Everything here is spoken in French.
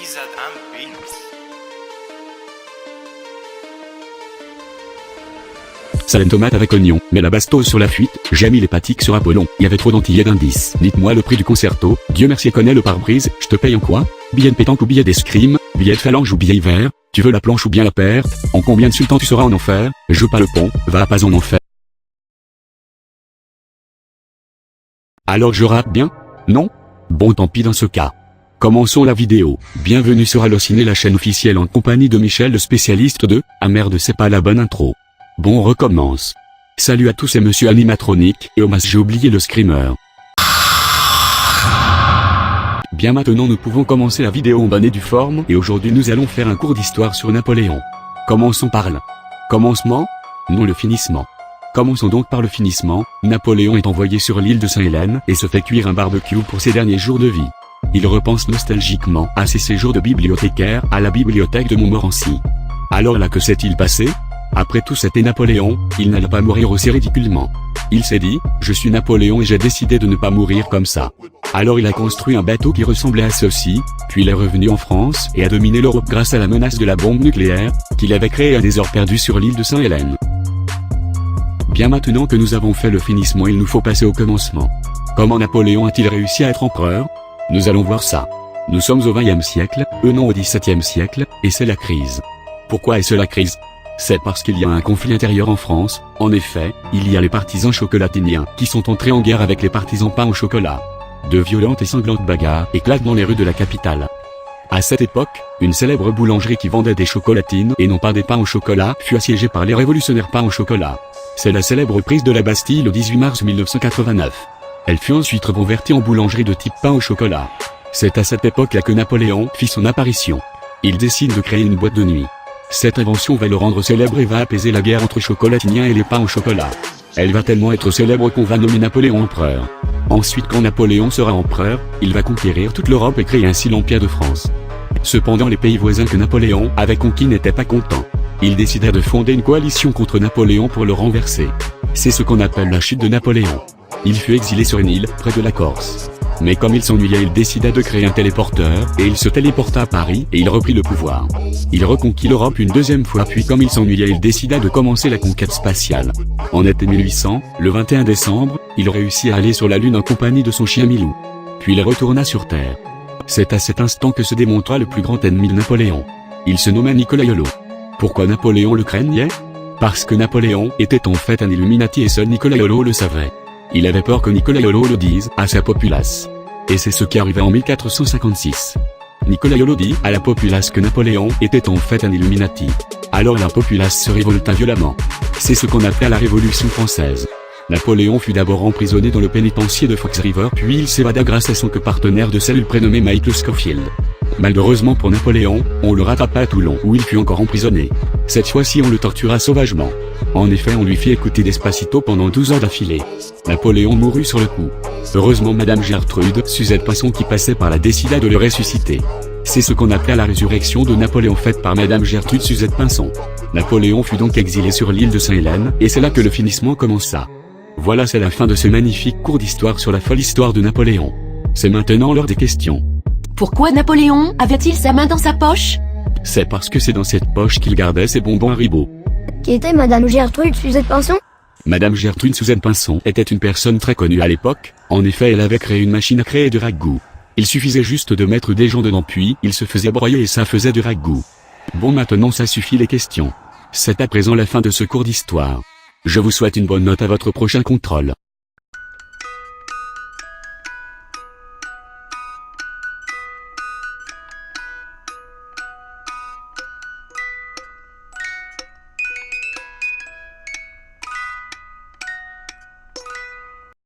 Wizard and Beats. Salade tomate avec oignon, mais la bastos sur la fuite, j'ai mis l'hépatique sur Apollon, il y avait trop d'antillais d'indices. Dites-moi le prix du concerto, Dieu merci connaît le pare-brise, je te paye en quoi? Billet de pétanque ou billet d'escrime, billet de phalange ou billet hiver, tu veux la planche ou bien la perte, en combien de sultans tu seras en enfer, joue pas le pont, va pas en enfer. Alors je rate bien? Non? Bon tant pis dans ce cas. Commençons la vidéo. Bienvenue sur Allociné, la chaîne officielle en compagnie de Michel, le spécialiste de « Ah merde, c'est pas la bonne intro ». Bon, on recommence. Salut à tous et monsieur animatronique, et oh mince, j'ai oublié le screamer. Bien, maintenant nous pouvons commencer la vidéo en bonne et due forme, et aujourd'hui nous allons faire un cours d'histoire sur Napoléon. Commençons par le commencement, non le finissement. Commençons donc par le finissement. Napoléon est envoyé sur l'île de Sainte-Hélène et se fait cuire un barbecue pour ses derniers jours de vie. Il repense nostalgiquement à ses séjours de bibliothécaire à la bibliothèque de Montmorency. Alors là, que s'est-il passé? Après tout, c'était Napoléon, il n'allait pas mourir aussi ridiculement. Il s'est dit, je suis Napoléon et j'ai décidé de ne pas mourir comme ça. Alors il a construit un bateau qui ressemblait à ceci, puis il est revenu en France et a dominé l'Europe grâce à la menace de la bombe nucléaire, qu'il avait créée à des heures perdues sur l'île de Sainte-Hélène. Bien, maintenant que nous avons fait le finissement, il nous faut passer au commencement. Comment Napoléon a-t-il réussi à être empereur? Nous allons voir ça. Nous sommes au XXe siècle, non au XVIIe siècle, et c'est la crise. Pourquoi est-ce la crise? C'est parce qu'il y a un conflit intérieur en France. En effet, il y a les partisans chocolatiniens qui sont entrés en guerre avec les partisans pain au chocolat. De violentes et sanglantes bagarres éclatent dans les rues de la capitale. À cette époque, une célèbre boulangerie qui vendait des chocolatines et non pas des pains au chocolat fut assiégée par les révolutionnaires pain au chocolat. C'est la célèbre prise de la Bastille le 18 mars 1989. Elle fut ensuite reconvertie en boulangerie de type pain au chocolat. C'est à cette époque-là que Napoléon fit son apparition. Il décide de créer une boîte de nuit. Cette invention va le rendre célèbre et va apaiser la guerre entre chocolatiniens et les pains au chocolat. Elle va tellement être célèbre qu'on va nommer Napoléon empereur. Ensuite, quand Napoléon sera empereur, il va conquérir toute l'Europe et créer ainsi l'Empire de France. Cependant, les pays voisins que Napoléon avait conquis n'étaient pas contents. Ils décidèrent de fonder une coalition contre Napoléon pour le renverser. C'est ce qu'on appelle la chute de Napoléon. Il fut exilé sur une île, près de la Corse. Mais comme il s'ennuyait, il décida de créer un téléporteur, et il se téléporta à Paris, et il reprit le pouvoir. Il reconquit l'Europe une deuxième fois, puis comme il s'ennuyait, il décida de commencer la conquête spatiale. En été 1800, le 21 décembre, il réussit à aller sur la Lune en compagnie de son chien Milou. Puis il retourna sur Terre. C'est à cet instant que se démontra le plus grand ennemi de Napoléon. Il se nommait Nicolaïolo. Pourquoi Napoléon le craignait? Parce que Napoléon était en fait un Illuminati et seul Nicolaïolo le savait. Il avait peur que Nicolaïolo le dise à sa populace. Et c'est ce qui arriva en 1456. Nicolaïolo dit à la populace que Napoléon était en fait un Illuminati. Alors la populace se révolta violemment. C'est ce qu'on appelle la Révolution française. Napoléon fut d'abord emprisonné dans le pénitencier de Fox River, puis il s'évada grâce à son partenaire de cellule prénommé Michael Scofield. Malheureusement pour Napoléon, on le rattrapa à Toulon où il fut encore emprisonné. Cette fois-ci on le tortura sauvagement. En effet, on lui fit écouter Despacito pendant 12 heures d'affilée. Napoléon mourut sur le coup. Heureusement, Madame Gertrude Suzette Pinson qui passait par là décida de le ressusciter. C'est ce qu'on appelle la résurrection de Napoléon faite par Madame Gertrude Suzette Pinson. Napoléon fut donc exilé sur l'île de Sainte-Hélène, et c'est là que le finissement commença. Voilà, c'est la fin de ce magnifique cours d'histoire sur la folle histoire de Napoléon. C'est maintenant l'heure des questions. Pourquoi Napoléon avait-il sa main dans sa poche? C'est parce que c'est dans cette poche qu'il gardait ses bonbons Haribo. Qui était Madame Gertrude Suzette Pinson? Madame Gertrude Suzette Pinson était une personne très connue à l'époque. En effet, elle avait créé une machine à créer du ragoût. Il suffisait juste de mettre des gens dedans, puis il se faisait broyer et ça faisait du ragoût. Bon, maintenant ça suffit les questions. C'est à présent la fin de ce cours d'histoire. Je vous souhaite une bonne note à votre prochain contrôle.